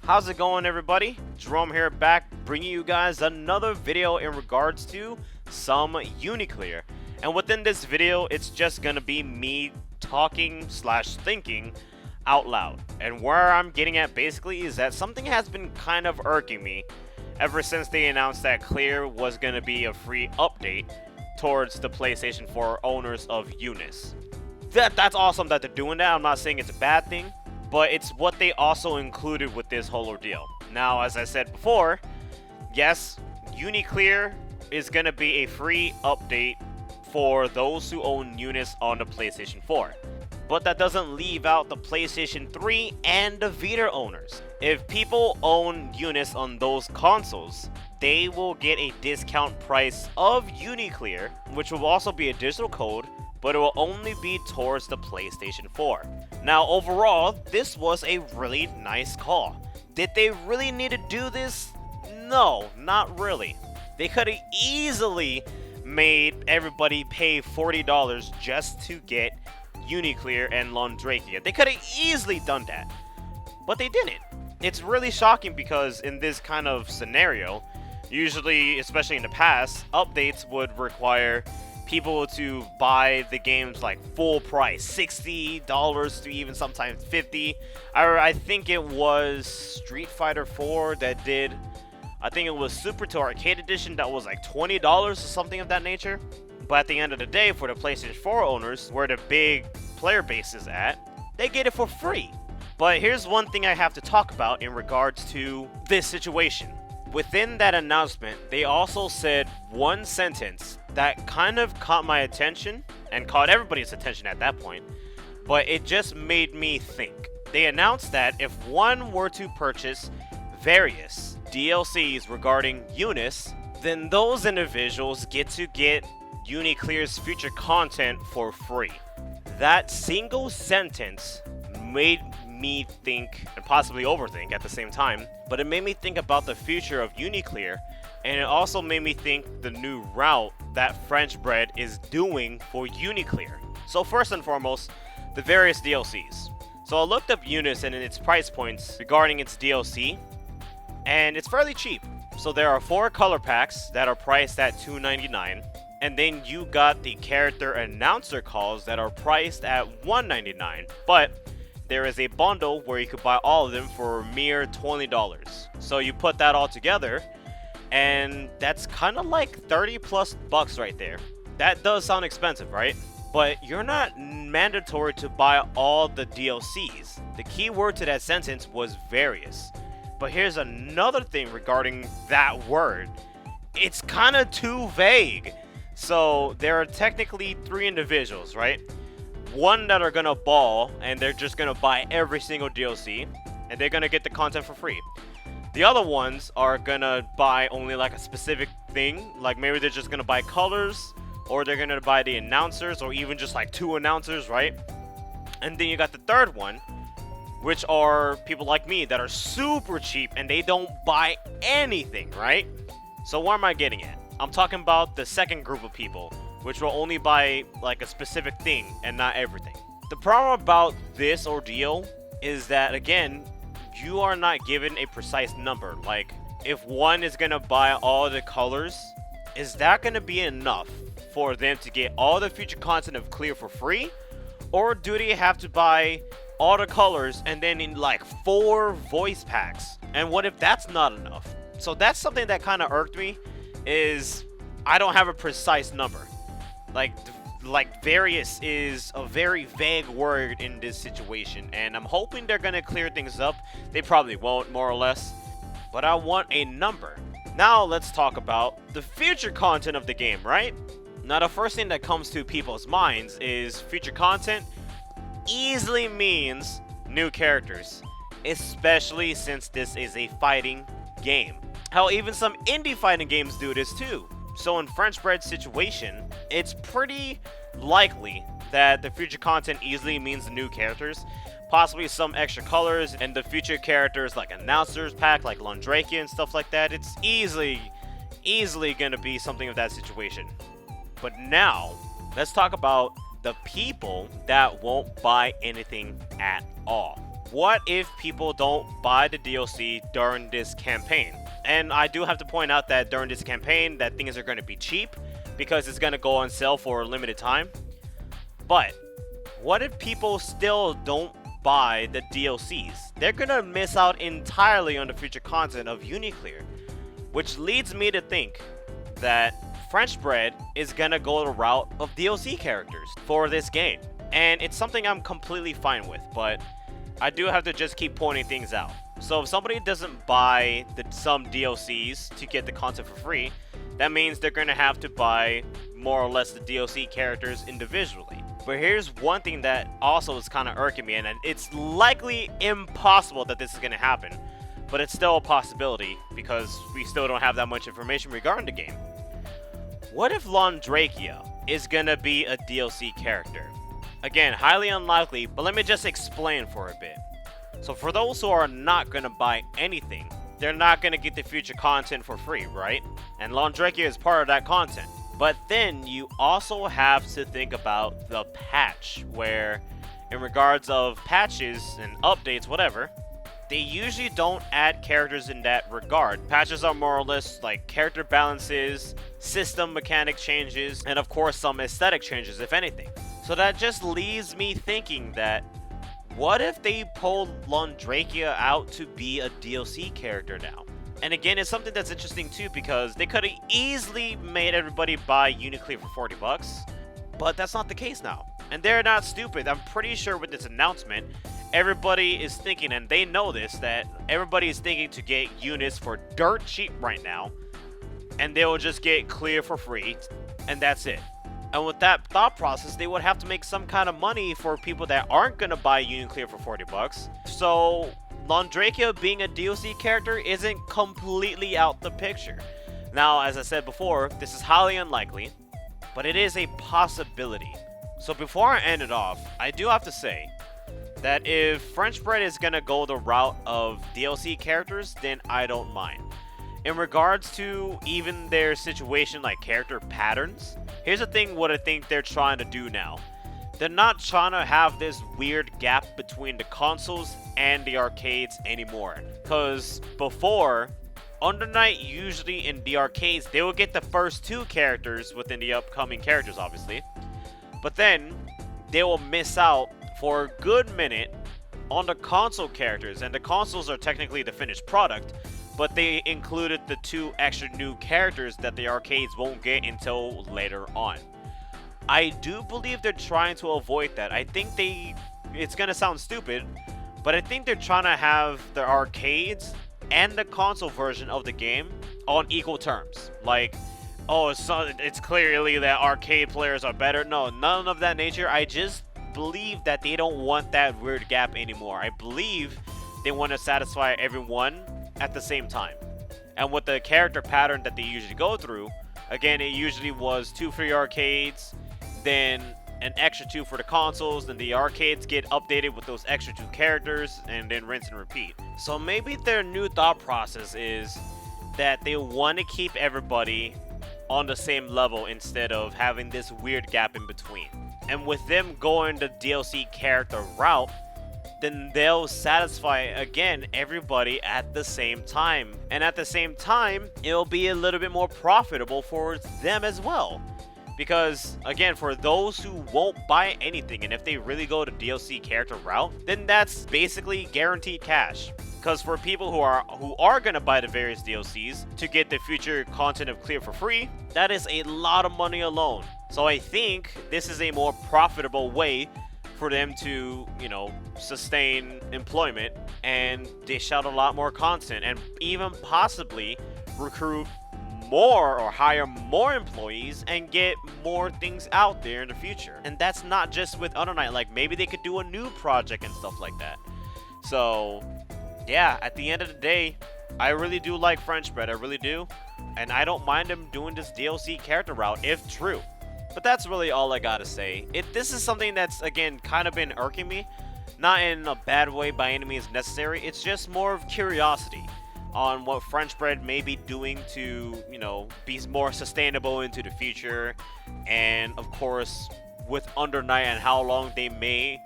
How's it going, everybody? Jerome here, back bringing you guys another video in regards to some Uniclear. And within this video, it's just gonna be me talking slash thinking out loud. And where I'm getting at basically is that something has been kind of irking me ever since they announced that Clear was gonna be a free update towards the PlayStation 4 owners of Unis. That's awesome that they're doing that. I'm not saying it's a bad thing, but it's what they also included with this whole ordeal. Now, as I said before, yes, Uniclear is going to be a free update for those who own Unis on the PlayStation 4. But that doesn't leave out the PlayStation 3 and the Vita owners. If people own Unis on those consoles, they will get a discount price of Uniclear, which will also be a digital code, but it will only be towards the PlayStation 4. Now, overall, this was a really nice call. Did they really need to do this? No, not really. They could have easily made everybody pay $40 just to get Uniclear and Londrakia. They could have easily done that, but they didn't. It's really shocking because in this kind of scenario, usually, especially in the past, updates would require people to buy the games like full price, $60 to even sometimes $50. I think it was Street Fighter 4 that did, I think it was Super to Arcade Edition that was like $20 or something of that nature. But at the end of the day, for the PlayStation 4 owners, where the big player base is at, they get it for free. But here's one thing I have to talk about in regards to this situation. Within that announcement, they also said one sentence that kind of caught my attention and caught everybody's attention at that point, but it just made me think. They announced that if one were to purchase various DLCs regarding Unis, then those individuals get to get Uniclear's future content for free. That single sentence made me think, and possibly overthink at the same time, but it made me think about the future of Uniclear, and it also made me think the new route that French Bread is doing for Uniclear. So first and foremost, the various DLCs. So I looked up Unis and its price points regarding its DLC, and it's fairly cheap. So there are 4 color packs that are priced at $2.99, and then you got the character announcer calls that are priced at $1.99, but there is a bundle where you could buy all of them for a mere $20. So you put that all together, and that's kind of like 30 plus bucks right there. That does sound expensive, right? But you're not mandatory to buy all the DLCs. The key word to that sentence was various. But here's another thing regarding that word. It's kind of too vague. So there are technically 3 individuals, right? One that are gonna ball and they're just gonna buy every single DLC and they're gonna get the content for free. The other ones are gonna buy only like a specific thing, like maybe they're just gonna buy colors, or they're gonna buy the announcers, or even just like 2 announcers, right? And then you got the third one, which are people like me that are super cheap and they don't buy anything, right? So what am I getting at? I'm talking about the second group of people, which will only buy like a specific thing and not everything. The problem about this ordeal is that, again, you are not given a precise number. Like, if one is gonna buy all the colors, is that gonna be enough for them to get all the future content of Clear for free? Or do they have to buy all the colors and then in like 4 voice packs? And what if that's not enough? So that's something that kind of irked me, is I don't have a precise number. Like various is a very vague word in this situation, and I'm hoping they're gonna clear things up. They probably won't, more or less, but I want a number. Now let's talk about the future content of the game, right? Now the first thing that comes to people's minds is future content easily means new characters, especially since this is a fighting game. Hell, even some indie fighting games do this too. So in French Bread's situation, it's pretty likely that the future content easily means the new characters, possibly some extra colors, and the future characters like announcers pack, like Londrakia and stuff like that. It's easily gonna be something of that situation. But now, let's talk about the people that won't buy anything at all. what if people don't buy the DLC during this campaign? And I do have to point out that during this campaign that things are going to be cheap because it's going to go on sale for a limited time. But what if people still don't buy the DLCs? They're going to miss out entirely on the future content of Uniclear, which leads me to think that French Bread is going to go the route of DLC characters for this game. And it's something I'm completely fine with, but I do have to just keep pointing things out. So if somebody doesn't buy some DLCs to get the content for free, that means they're going to have to buy more or less the DLC characters individually. But here's one thing that also is kind of irking me, and it's likely impossible that this is going to happen, but it's still a possibility because we still don't have that much information regarding the game. What if Londrakia is going to be a DLC character? Again, highly unlikely, but let me just explain for a bit. So for those who are not going to buy anything, they're not going to get the future content for free, right? And Londrakia is part of that content. But then you also have to think about the patch, where in regards of patches and updates, whatever, they usually don't add characters in that regard. Patches are more or less like character balances, system mechanic changes, and of course some aesthetic changes, if anything. So that just leaves me thinking that what if they pulled Londrakia out to be a DLC character now? And again, it's something that's interesting too, because they could have easily made everybody buy Uniclear for $40, but that's not the case now. And they're not stupid. I'm pretty sure with this announcement, everybody is thinking, and they know this, that everybody is thinking to get units for dirt cheap right now, and they will just get clear for free, and that's it. And with that thought process, they would have to make some kind of money for people that aren't going to buy Uniclear for $40. So Londrakia being a DLC character isn't completely out the picture. Now, as I said before, this is highly unlikely, but it is a possibility. So before I end it off, I do have to say that if French Bread is going to go the route of DLC characters, then I don't mind. In regards to even their situation like character patterns, here's the thing what I think they're trying to do now. They're not trying to have this weird gap between the consoles and the arcades anymore. Because before, Under Night usually in the arcades, they would get the first two characters within the upcoming characters, obviously. But then, they will miss out for a good minute on the console characters. And the consoles are technically the finished product, but they included the two extra new characters that the arcades won't get until later on. I do believe they're trying to avoid that. I think it's gonna sound stupid, but I think they're trying to have the arcades and the console version of the game on equal terms. Like, oh, it's clearly that arcade players are better. No, none of that nature. I just believe that they don't want that weird gap anymore. I believe they want to satisfy everyone at the same time. And with the character pattern that they usually go through, again, it usually was 2 for the arcades, then an extra 2 for the consoles, then the arcades get updated with those extra 2 characters, and then rinse and repeat. So maybe their new thought process is that they want to keep everybody on the same level instead of having this weird gap in between. And with them going the DLC character route, then they'll satisfy, again, everybody at the same time. And at the same time, it'll be a little bit more profitable for them as well. Because, again, for those who won't buy anything, and if they really go the DLC character route, then that's basically guaranteed cash. Because for people who are going to buy the various DLCs to get the future content of Clear for free, that is a lot of money alone. So I think this is a more profitable way for them to, sustain employment and dish out a lot more content and even possibly recruit more or hire more employees and get more things out there in the future. And that's not just with Under Night, like maybe they could do a new project and stuff like that. So yeah, at the end of the day, I really do like French Bread, I really do. And I don't mind them doing this DLC character route if true. But that's really all I gotta say. This is something that's, again, kind of been irking me. Not in a bad way by any means necessary. It's just more of curiosity on what French Bread may be doing to, be more sustainable into the future. And, of course, with Under Night and how long they may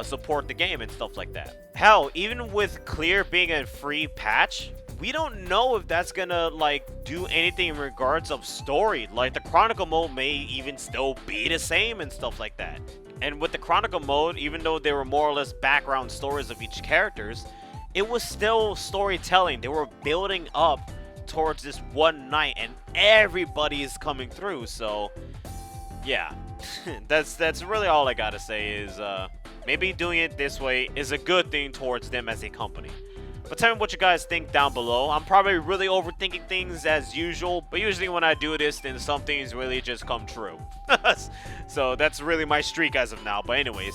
support the game and stuff like that. Hell, even with Clear being a free patch, we don't know if that's gonna like do anything in regards of story. Like the Chronicle mode may even still be the same and stuff like that. And with the Chronicle mode, even though they were more or less background stories of each characters, it was still storytelling. They were building up towards this one night and everybody is coming through. So yeah, that's really all I gotta say is maybe doing it this way is a good thing towards them as a company. But tell me what you guys think down below. I'm probably really overthinking things as usual, but usually when I do this, then some things really just come true. So that's really my streak as of now. But anyways,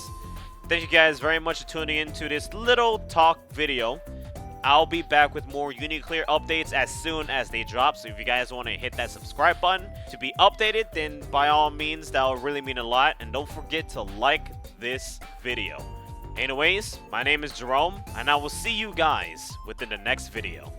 thank you guys very much for tuning into this little talk video. I'll be back with more Uniclear updates as soon as they drop. So if you guys want to hit that subscribe button to be updated, then by all means, that will really mean a lot. And don't forget to like this video. Anyways, my name is Jerome, and I will see you guys within the next video.